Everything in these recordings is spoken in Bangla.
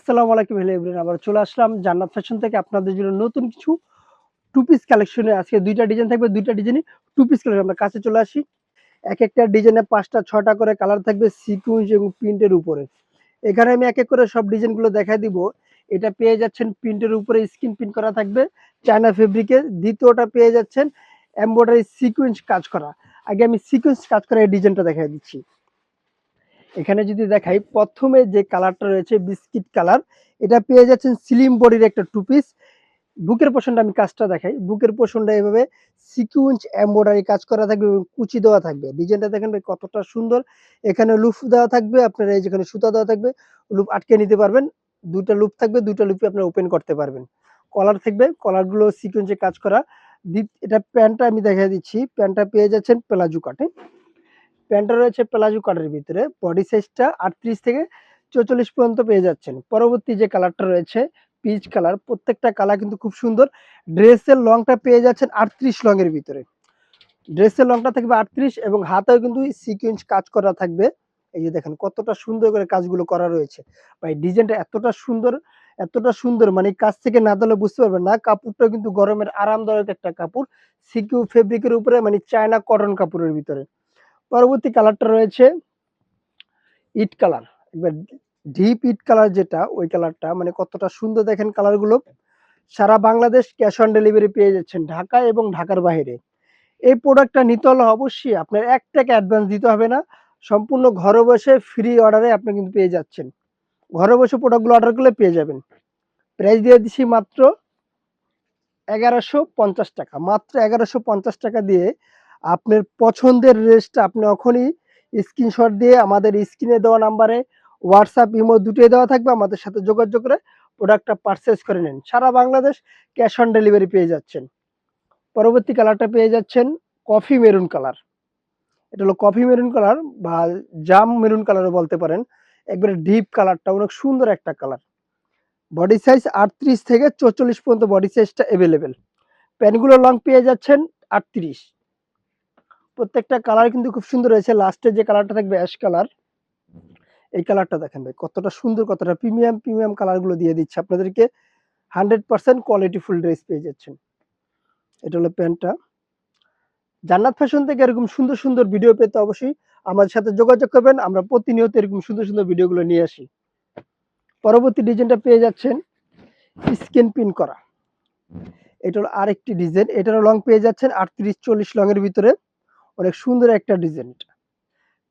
আসসালামু আলাইকুম হ্যালো এভরিওয়ান, আবার চলে আসলাম জান্নাত ফ্যাশন থেকে আপনাদের জন্য নতুন কিছু টু পিস কালেকশনে। আজকে দুইটা ডিজাইন থাকবে, দুইটা ডিজাইনই টু পিস কালেকশন। আমরা কাছে চলে আসি। এক একটা ডিজাইনে ৫টা ৬টা করে কালার থাকবে সিকুয়েন্স এবং প্রিন্টের উপরে। এখানে আমি এক এক করে সব ডিজাইনগুলো দেখায় দিব। এটা পেয়ে যাচ্ছেন প্রিন্টের উপরে স্ক্রিন প্রিন্ট করা থাকবে চায়না ফেব্রিকে। দ্বিতীয়টা পেয়ে যাচ্ছেন এমব্রয়ডারি সিকুয়েন্স কাজ করা। আগে আমি সিকুয়েন্স কাজ করা এই ডিজাইনটা দেখাই দিচ্ছি। এখানে যদি দেখাই, প্রথমে যে কালারটা রয়েছে বিস্কিট কালার, এটা পেয়ে যাচ্ছেন স্লিম বডির একটা টু পিস। বুকের পোর্শনটা আমি কাজটা দেখাই। বুকের পোর্শনটা এভাবে সিকুয়েন্স এমব্রয়ডারি কাজ করা থাকবে এবং কুচি দেওয়া থাকবে। ডিজাইনটা দেখেন ভাই কতটা সুন্দর। এখানে লুপ দেওয়া থাকবে, আপনার এই যেখানে সুতা দেওয়া থাকবে লুপ আটকে নিতে পারবেন। দুইটা লুপ থাকবে, দুইটা লুপে আপনারা ওপেন করতে পারবেন। কলার থাকবে, কলারগুলো সিকুয়েন্সে কাজ করা। এটা প্যান্টটা আমি দেখাই দিচ্ছি। প্যান্টটা পেয়ে যাচ্ছেন প্লাজো কাটে। প্যান্টটা রয়েছে প্লাজো কাটের ভিতরে। বডি সাইজটা ৩৮ থেকে ৪৪ পর্যন্ত পেয়ে যাচ্ছেন। পরবর্তী যে কালারটা রয়েছে পিচ কালার, প্রত্যেকটা কালার কিন্তু খুব সুন্দর। ড্রেসের লংটা পেয়ে যাচ্ছেন ৩৮ লং এর ভিতরে। ড্রেসের লংটা থাকবে ৩৮ এবং হাতেও কিন্তু সিকোয়েন্স কাজ করা থাকবে। এই যে দেখেন কতটা সুন্দর করে কাজগুলো করা রয়েছে। ভাই ডিজাইনটা এতটা সুন্দর, এতটা সুন্দর, মানে কাছ থেকে না দিলে বুঝতে পারবেন না। কাপড়টা কিন্তু গরমের আরামদায়ক একটা কাপড়। সিকিউ ফেব্রিকের উপরে, মানে চায়না কটন কাপড়ের ভিতরে। পরবর্তী কালারটা রয়েছে ইট কালার, একবার ডিপ ইট কালার, যেটা ওই কালারটা মানে কতটা সুন্দর দেখেন কালারগুলো। সারা বাংলাদেশ ক্যাশ অন ডেলিভারি পেয়ে যাচ্ছেন, ঢাকা এবং ঢাকার বাইরে। এই প্রোডাক্টটা নিতে হলে অবশ্যই আপনার ১ টাকা অ্যাডভান্স দিতে হবে না। সম্পূর্ণ ঘরে বসে ফ্রি অর্ডারে আপনি কিন্তু পেয়ে যাচ্ছেন। ঘরে বসে প্রোডাক্টগুলো অর্ডার করলে পেয়ে যাবেন। প্রাইস দিয়ে দিচ্ছি মাত্র ১১৫০ টাকা। মাত্র ১১৫০ টাকা দিয়ে আপনার পছন্দের ড্রেসটা আপনি এখনই স্ক্রিনশট দিয়ে আমাদের স্ক্রিনে দেওয়া নাম্বারে হোয়াটসঅ্যাপ, ইমো দুটোই দেওয়া থাকবে। আমাদের সাথে যোগাযোগ করে প্রোডাক্টটা পারচেজ করে নিন। সারা বাংলাদেশ ক্যাশ অন ডেলিভারি পেয়ে যাচ্ছেন। পরবর্তী কালারটা পেয়ে যাচ্ছেন কফি মেরুন কালার। এটা হলো কফি মেরুন কালার বা জাম মেরুন কালারও বলতে পারেন। একবারে ডিপ কালারটা অনেক সুন্দর একটা কালার। বডি সাইজ ৩৮ থেকে ৪৪ পর্যন্ত বডি সাইজটা এভেলেবেল। প্যান্টগুলো লং পেয়ে যাচ্ছেন ৩৮। প্রত্যেকটা কালার কিন্তু খুব সুন্দর হয়েছে। লাস্টের যে কালারটা থাকবে অ্যাশ কালার, এই কালারটা দেখেন ভাই কতটা সুন্দর, কতটা প্রিমিয়াম প্রিমিয়াম কালারগুলো দিয়ে দিচ্ছে আপনাদেরকে। 100% কোয়ালিটি ফুল ড্রেস পেয়ে যাচ্ছেন। এটা হলো প্যান্টটা। জান্নাত ফ্যাশন থেকে এরকম সুন্দর সুন্দর ভিডিও পেতে অবশ্যই আমাদের সাথে যোগাযোগ করবেন। আমরা প্রতিনিয়ত এরকম সুন্দর সুন্দর ভিডিওগুলো নিয়ে আসি। পরবর্তী ডিজাইনটা পেয়ে যাচ্ছেন স্ক্রিন প্রিন্ট করা। এটা হলো আরেকটি ডিজাইন। এটারও লং পেয়ে যাচ্ছেন ৩৮-৪০ লং এর ভিতরে। অনেক সুন্দর একটা ডিজাইন।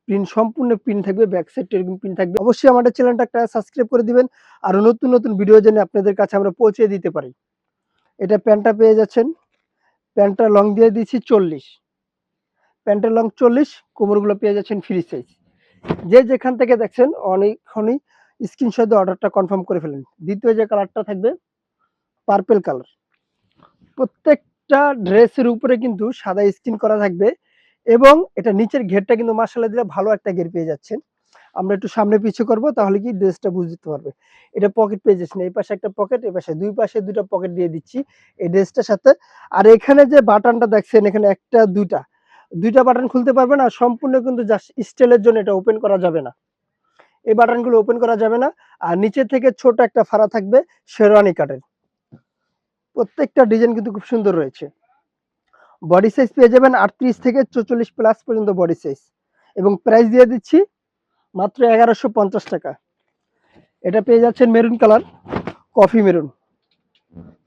প্রিন্ট সম্পূর্ণ প্রিন্ট থাকবে, ব্যাক সাইডটা এরকম প্রিন্ট থাকবে। অবশ্যই আমাদের চ্যানেলটা একটা সাবস্ক্রাইব করে দিবেন, আর নতুন নতুন ভিডিও যেন আপনাদের কাছে আমরা পৌঁছে দিতে পারি। এটা প্যান্টটা পেয়ে যাচ্ছেন। প্যান্টটা লং দিয়ে দিচ্ছি ৪০। প্যান্টের লং ৪০, কোমরগুলো পেয়ে যাচ্ছেন ফ্রি সাইজ। যে যেখান থেকে দেখছেন অনেকক্ষণই স্ক্রিনশট দিয়ে অর্ডারটা কনফার্ম করে ফেলেন। দ্বিতীয় যে কালারটা থাকবে পার্পেল কালার। প্রত্যেকটা ড্রেসের উপরে কিন্তু সাদা স্ক্রিন করা থাকবে এবং এটা নিচের ঘেরটা কিন্তু মাশাআল্লাহ দিলে ভালো একটা ঘের পেয়ে যাচ্ছেন। আমরা একটু সামনে পিছু করব, তাহলে কি ড্রেসটা বুঝতে পারবে। এটা পকেট পেয়ে যাচ্ছেন, এই পাশে একটা পকেট, এই পাশে দুই পাশে দুইটা পকেট দিয়ে দিচ্ছি এই ড্রেসটার সাথে। আর এখানে যে বাটনটা দেখছেন, এখানে একটা দুইটা বাটন খুলতে পারবেন। আর সম্পূর্ণ কিন্তু জাস্ট স্টাইলের জন্য এটা ওপেন করা যাবে না। এই বাটনগুলো ওপেন করা যাবে না। আর নিচে থেকে ছোট একটা ফাড়া থাকবে শেরওয়ানি কাটের। প্রত্যেকটা ডিজাইন কিন্তু খুব সুন্দর রয়েছে। বডি সাইজ পেয়ে যাবেন ৩৮ থেকে ৪৪ প্লাস পর্যন্ত বডি সাইজ এবং প্রাইস দিয়ে দিচ্ছি মাত্র ১১৫০ টাকা। এটা পেয়ে যাচ্ছেন মেরুন কালার, কফি মেরুন।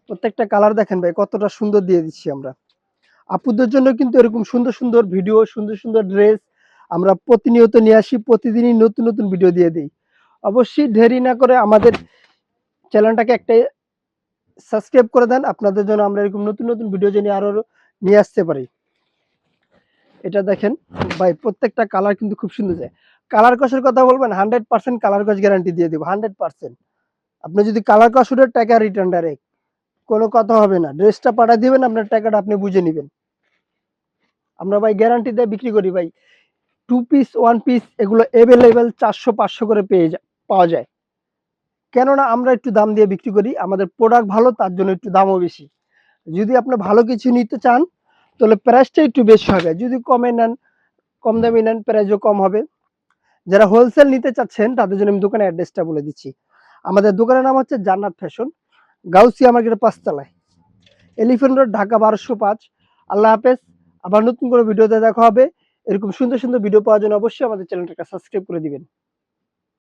প্রত্যেকটা কালার দেখেন ভাই কতটা সুন্দর দিয়ে দিচ্ছি আমরা। আপুদের জন্য কিন্তু এরকম সুন্দর সুন্দর ভিডিও, সুন্দর সুন্দর ড্রেস আমরা প্রতিনিয়ত নিয়ে আসি। প্রতিদিনই নতুন নতুন ভিডিও দিয়ে দিই। অবশ্যই দেরি না করে আমাদের চ্যানেলটাকে একটা সাবস্ক্রাইব করে দেন। আপনাদের জন্য আমরা এরকম নতুন নতুন ভিডিও জেনে আরো নিয়ে আসতে পারি। এটা দেখেন ভাই প্রত্যেকটা কালার কিন্তু খুব সুন্দর যায়। কালার কষের কথা বলবেন, 100% কালার কষ গ্যারান্টি দিয়ে দিব। 100%। আপনি যদি কালার কষ উঠে, টাকা রিটার্ন ডাইরেক্ট, কোনো কথা হবে না। ড্রেসটা পাঠিয়ে দিবেন, আপনার টাকাটা আপনি বুঝে নেবেন। আমরা ভাই গ্যারান্টি দিয়ে বিক্রি করি ভাই। টু পিস, ওয়ান পিস এগুলো এভেলেবেল ৪০০-৫০০ করে পাওয়া যায়। কেননা আমরা একটু দাম দিয়ে বিক্রি করি, আমাদের প্রোডাক্ট ভালো, তার জন্য একটু দামও বেশি। যদি আপনি ভালো কিছু নিতে চান তাহলে প্রাইসটা একটু বেশি হবে। যদি কমে নেন, কম দামি নেন, প্রাইসও কম হবে। যারা হোলসেল নিতে চাচ্ছেন তাদের জন্য আমি দোকানের অ্যাড্রেসটা বলে দিচ্ছি। আমাদের দোকানের নাম হচ্ছে জান্নাত ফ্যাশন, গাউসিয়া মার্কেটের ৫ তলায়, এলিফ্যান্ট রোড, ঢাকা ১২০৫। আল্লাহ হাফেজ। আবার নতুন কোনো ভিডিওতে দেখা হবে। এরকম সুন্দর সুন্দর ভিডিও পাওয়ার জন্য অবশ্যই আমাদের চ্যানেলটাকে সাবস্ক্রাইব করে দিবেন।